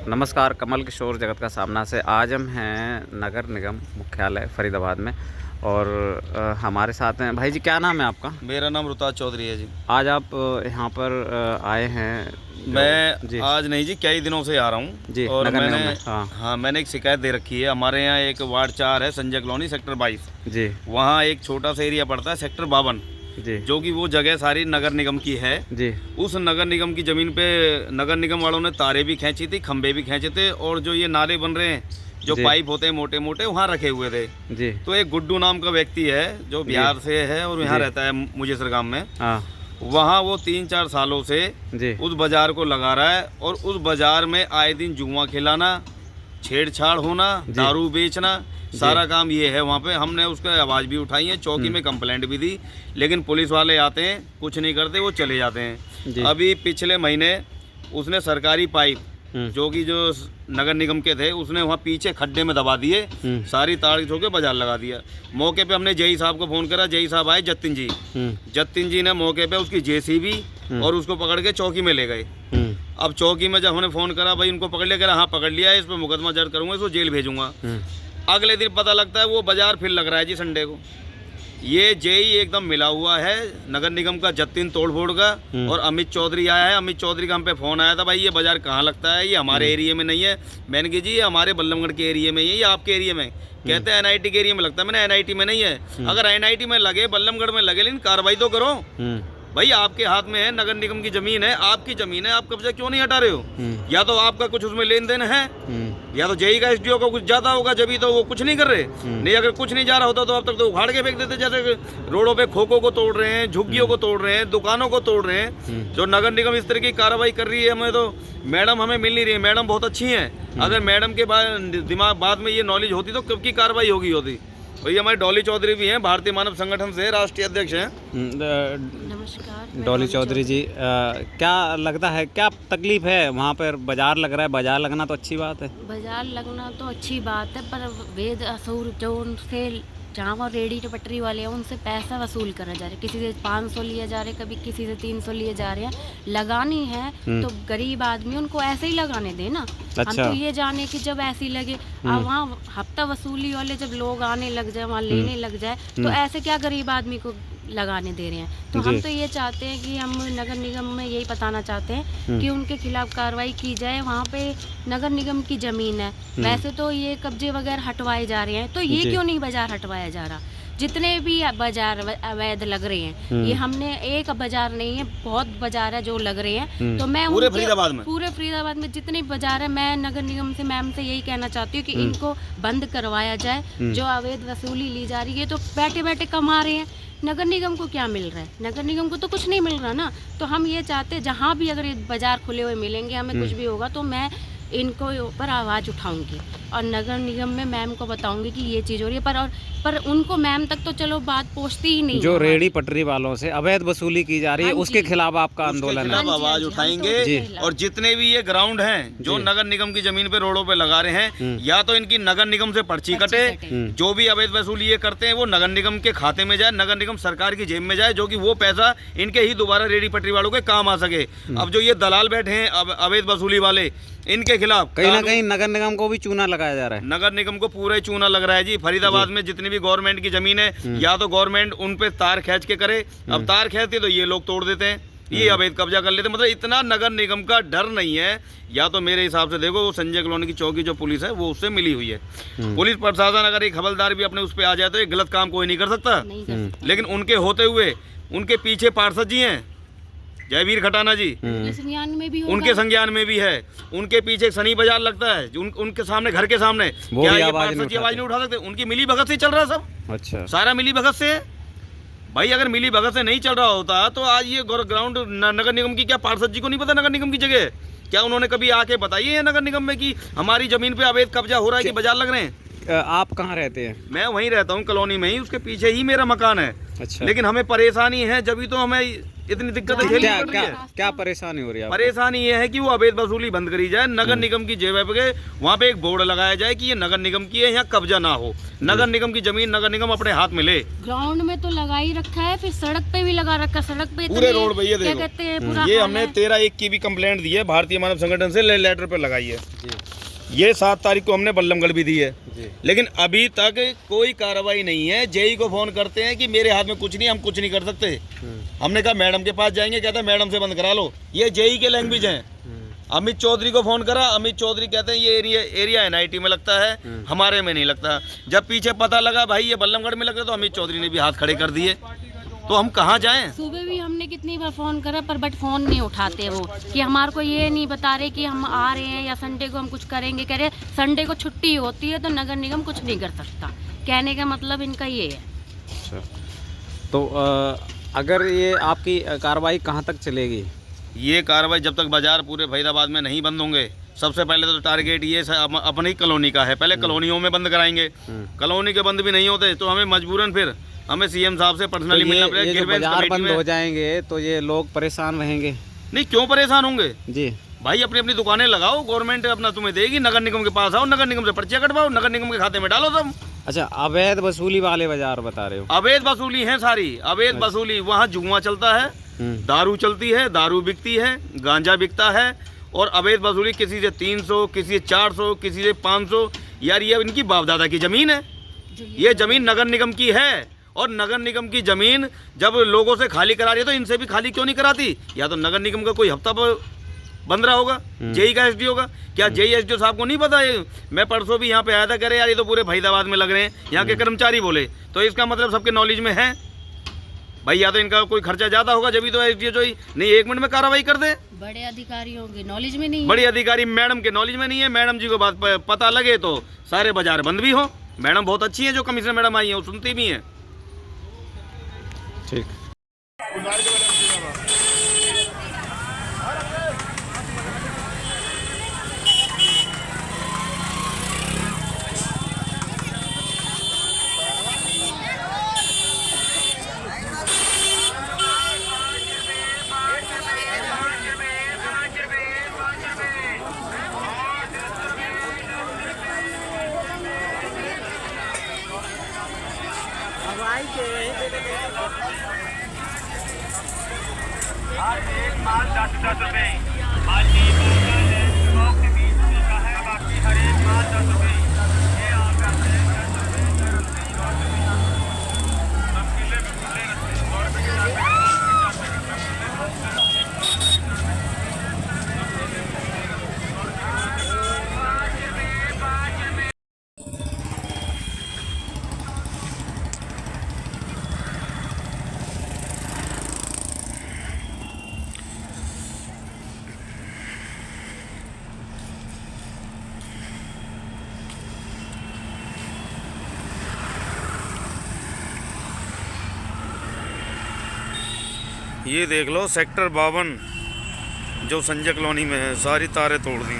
नमस्कार, कमल किशोर जगत का सामना से आज हम हैं नगर निगम मुख्यालय फरीदाबाद में और हमारे साथ हैं भाई जी। क्या नाम है आपका? मेरा नाम रुताज चौधरी है जी। आज आप यहाँ पर आए हैं? मैं आज नहीं जी, कई दिनों से आ रहा हूँ जी। और नगर निगम मैंने में हाँ मैंने एक शिकायत दे रखी है। हमारे यहाँ एक वार्ड 4 है, संजय कॉलोनी, सेक्टर 22 जी। वहाँ एक छोटा सा एरिया पड़ता है, सेक्टर 52 जी, जो कि वो जगह सारी नगर निगम की है जी। उस नगर निगम की ज़मीन पे नगर निगम वालों ने तारे भी खींची थी, खंभे भी खींचे थे और जो ये नाले बन रहे हैं, जो पाइप होते हैं मोटे मोटे, वहाँ रखे हुए थे जी। तो एक गुड्डू नाम का व्यक्ति है जो बिहार से है और यहाँ रहता है मुजेसर गांव में। हाँ। वहाँ वो 3-4 सालों से जी। उस बाज़ार को लगा रहा है और उस बाज़ार में आए दिन जुआ खिलाना, छेड़छाड़ होना, दारू बेचना, सारा काम ये है वहाँ पे। हमने उसका आवाज़ भी उठाई है, चौकी में कंप्लेंट भी दी, लेकिन पुलिस वाले आते हैं, कुछ नहीं करते, वो चले जाते हैं। अभी पिछले महीने उसने सरकारी पाइप जो कि जो नगर निगम के थे, उसने वहाँ पीछे खड्डे में दबा दिए, सारी तार खींच के बाजार लगा दिया। मौके पे हमने जेई साहब को फ़ोन करा, जेई साहब आए, जतिन जी ने मौके पे उसकी जेसीबी और उसको पकड़ के चौकी में ले गए। अब चौकी में जब हमने फ़ोन करा, भाई उनको पकड़ लिया, कह रहा हाँ पकड़ लिया है, इस पर मुकदमा दर्ज करूँगा, इसको जेल भेजूँगा। अगले दिन पता लगता है वो बाज़ार फिर लग रहा है जी संडे को। ये जेई एकदम मिला हुआ है नगर निगम का, जतिन तोड़ फोड़ का। और अमित चौधरी आया है, अमित चौधरी का हम पे फ़ोन आया था, भाई ये बाज़ार कहाँ लगता है, ये हमारे एरिया में नहीं है। मैंने कहा जी ये हमारे बल्लभगढ़ के एरिया में ही है, ये आपके एरिया में? कहते हैं एनआईटी के एरिया में लगता है। मैंने एनआईटी में नहीं है। अगर एनआईटी में लगे, बल्लभगढ़ में लगे, लेकिन कार्रवाई तो करो भाई। आपके हाथ में है, नगर निगम की जमीन है, आपकी जमीन है, आप कब्जा क्यों नहीं हटा रहे हो? या तो आपका कुछ उसमें लेन देन है, या तो जेई का एसडीओ का कुछ ज्यादा होगा, जब तो वो कुछ नहीं कर रहे। नहीं, अगर कुछ नहीं जा रहा होता तो अब तक तो उखाड़ के फेंक देते। जैसे रोडों पे खोखों को तोड़ रहे हैं, झुग्गियों को तोड़ रहे हैं, दुकानों को तोड़ रहे हैं। जो नगर निगम इस तरह की कार्रवाई कर रही है, हमें तो मैडम हमें मिल नहीं रही है। मैडम बहुत अच्छी हैं, अगर मैडम के बाद में ये नॉलेज होती तो कब की कार्रवाई होती। वही हमारे डॉली चौधरी भी हैं, भारतीय मानव संगठन से राष्ट्रीय अध्यक्ष हैं। नमस्कार डॉली चौधरी जी, क्या लगता है, क्या तकलीफ है? वहाँ पर बाजार लग रहा है, बाजार लगना तो अच्छी बात है। बाजार लगना तो अच्छी बात है, पर वेद असुर जो उनसे जहाँ वो रेडी पटरी वाले हैं उनसे पैसा वसूल करा जा रहा है। किसी से 500 लिए जा रहे हैं, कभी किसी से 300 लिए जा रहे हैं। लगानी है तो गरीब आदमी उनको ऐसे ही लगाने दे ना। अच्छा। हम तो ये जाने कि जब ऐसे ही लगे, अब वहाँ हफ्ता वसूली वाले जब लोग आने लग जाए, वहाँ लेने लग जाए, तो ऐसे क्या गरीब आदमी को लगाने दे रहे हैं? तो हम तो ये चाहते हैं कि हम नगर निगम में यही बताना चाहते हैं कि उनके खिलाफ कार्रवाई की जाए। वहाँ पे नगर निगम की ज़मीन है, वैसे तो ये कब्जे वगैरह हटवाए जा रहे हैं, तो ये क्यों नहीं बाजार हटवाया जा रहा? जितने भी बाजार अवैध लग रहे हैं, ये हमने एक बाजार नहीं है, बहुत बाजार है जो लग रहे हैं। तो मैं पूरे फरीदाबाद में जितने बाजार है, मैं नगर निगम से, मैम से यही कहना चाहती हूँ कि इनको बंद करवाया जाए। जो अवैध वसूली ली जा रही है, तो बैठे बैठे कमा रहे हैं। नगर निगम को क्या मिल रहा है? नगर निगम को तो कुछ नहीं मिल रहा ना। तो हम ये चाहते हैं जहाँ भी अगर ये बाजार खुले हुए मिलेंगे, हमें कुछ भी होगा, तो मैं इनको ऊपर आवाज़ उठाऊंगी और नगर निगम में मैम को बताऊंगी कि ये चीज़ हो रही है। पर उनको मैम तक तो चलो बात पहुंचती ही नहीं। जो रेडी पटरी वालों से अवैध वसूली की जा रही है, उसके खिलाफ आपका आंदोलन है? आवाज उठाएंगे। और जितने भी ये ग्राउंड हैं जो नगर निगम की जमीन पे रोडों पे लगा रहे हैं, या तो इनकी नगर निगम से पर्ची कटे, जो भी अवैध वसूली ये करते हैं वो नगर निगम के खाते में जाए, नगर निगम सरकार की जेब में जाए, जो कि वो पैसा इनके ही दोबारा रेडी पटरी वालों के काम आ सके। अब जो ये दलाल बैठे हैं अवैध वसूली वाले, इनके खिलाफ कहीं ना कहीं नगर निगम को भी चूना लगाया जा रहा है। नगर निगम को पूरा ही चूना लग रहा है जी। फरीदाबाद में जितनी भी गवर्नमेंट की जमीन है, या तो गवर्नमेंट उन पे तार खींच के करे, अब तार खींचती तो ये लोग तोड़ देते हैं, ये अवैध कब्जा कर लेते हैं। मतलब इतना नगर निगम का डर नहीं है। या तो मेरे हिसाब से देखो, वो संजय कॉलोनी की चौकी जो पुलिस है वो उससे मिली हुई है। पुलिस प्रशासन अगर एक हवलदार भी अपने उस पे आ जाए तो एक गलत काम कोई नहीं कर सकता। लेकिन उनके होते हुए उनके पीछे पार्षद जी हैं, जयवीर खटाना जी, उनके संज्ञान में भी है। उनके पीछे सनी बाजार लगता है, उनके सामने, घर के सामने, क्या ये पार्षद जी आवाज नहीं उठा सकते? उनकी मिली भगत से चल रहा है सब। अच्छा, सारा मिली भगत से है भाई। अगर मिली भगत से नहीं चल रहा होता तो आज ये ग्राउंड नगर निगम की, क्या पार्षद जी को नहीं पता नगर निगम की जगह? क्या उन्होंने कभी आके बताइए नगर निगम में कि हमारी जमीन पे अवैध कब्जा हो रहा है, कि बाजार लग रहे हैं? आप कहाँ रहते हैं? मैं वहीं रहता हूँ कॉलोनी में ही, उसके पीछे ही मेरा मकान है। अच्छा, लेकिन हमें परेशानी है, जब तो हमें इतनी दिक्कतें झेलनी क्या पड़ रही क्या है। क्या परेशानी हो रही है आपको? परेशानी ये है कि वो अवैध वसूली बंद करी जाए, नगर निगम की जेब पे वहाँ पे एक बोर्ड लगाया जाए कि ये नगर निगम की है, यहाँ कब्जा ना हो, नगर निगम की जमीन नगर निगम अपने हाथ में ले। ग्राउंड में तो लगा ही रखा है, फिर सड़क पे भी लगा रखा है, सड़क पे पूरे रोड पे ये क्या देखो, कहते हैं पूरा ये हाल हमने है। 13/1 की भी कंप्लेंट दी है, भारतीय मानव संगठन से लेटर पे लगाई है। जी ये 7 तारीख को हमने बल्लमगढ़ भी दी है, जी। लेकिन अभी तक कोई कार्रवाई नहीं है। जेई को फोन करते हैं कि मेरे हाथ में कुछ नहीं, हम कुछ नहीं कर सकते। हमने कहा मैडम के पास जाएंगे, कहता है मैडम से बंद करा लो। ये जेई के लैंग्वेज हैं। अमित चौधरी को फोन करा, अमित चौधरी कहते हैं ये एरिया NIT में लगता है, हमारे में नहीं लगता। जब पीछे पता लगा भाई ये बल्लमगढ़ में लग रहा है, तो अमित चौधरी ने भी हाथ खड़े कर दिए। तो हम कहाँ जाएं? सुबह भी हमने कितनी बार फोन करा पर बट फोन नहीं उठाते वो, कि हमारे को ये नहीं बता रहे कि हम आ रहे हैं या संडे को हम कुछ करेंगे। कह रहे संडे को छुट्टी होती है तो नगर निगम कुछ नहीं कर सकता। कहने का मतलब इनका ये है। अच्छा, तो अगर ये आपकी कार्रवाई कहाँ तक चलेगी? ये कार्रवाई जब तक बाजार पूरे फरीदाबाद में नहीं बंद होंगे, सबसे पहले तो टारगेट ये अपनी ही कॉलोनी का है, पहले कॉलोनियों में बंद कराएंगे। कॉलोनी के बंद भी नहीं होते तो हमें मजबूरन फिर हमें CM साहब से पर्सनली मिलना पड़ेगा। ये जो ग्रीवेंस बाजार कमेटी बंद में हो जाएंगे तो ये लोग परेशान रहेंगे। नहीं, क्यों परेशान होंगे जी भाई? अपनी अपनी दुकानें लगाओ, गवर्नमेंट अपना तुम्हें देगी, नगर निगम के पास आओ, नगर निगम से पर्चियां कटवाओ, नगर निगम के खाते में डालो सब। अच्छा, अवैध वसूली वाले बाजार बता रहे हो? अवैध वसूली है सारी, अवैध वसूली। वहाँ जुआ चलता है, दारू चलती है, दारू बिकती है, गांजा बिकता है, और अवैध वसूली किसी से 300, किसी से 400, किसी से 500। यार ये इनकी बाप दादा की जमीन है, ये जमीन नगर निगम की है। और नगर निगम की जमीन जब लोगों से खाली करा रही है तो इनसे भी खाली क्यों नहीं कराती? या तो नगर निगम का कोई हफ्ता बंद रहा होगा, जेई का SDO का। क्या जेई SDO साहब को नहीं पता है? मैं परसों भी यहाँ पे आया था, कह रहे यार ये तो पूरे फरीदाबाद में लग रहे हैं, यहाँ के कर्मचारी बोले। तो इसका मतलब सबके नॉलेज में है भाई, या तो इनका कोई खर्चा ज़्यादा होगा, जब तो SDO जो नहीं 1 मिनट में कार्रवाई कर दे। बड़े अधिकारियों के नॉलेज में नहीं है। बड़ी अधिकारी मैडम के नॉलेज में नहीं है। मैडम जी को बात पता लगे तो सारे बाजार बंद भी हो। मैडम बहुत अच्छी है, जो कमिश्नर मैडम आई है वो सुनती भी हैं। ठीक। आज एक माल 10 रुपए, आज की बोतल है, स्टॉक के 20 रुपए का है, बाकी हर एक माल 10 रुपए। ये आप करते हैं 10 रुपए, 10 रुपए, 10 रुपए। सब किले में खुले रहते हैं, 100 रुपए के 4 पैकेट, 50 पैकेट, ये देख लो सेक्टर 52 जो संजय कॉलोनी में है, सारी तारें तोड़ दी।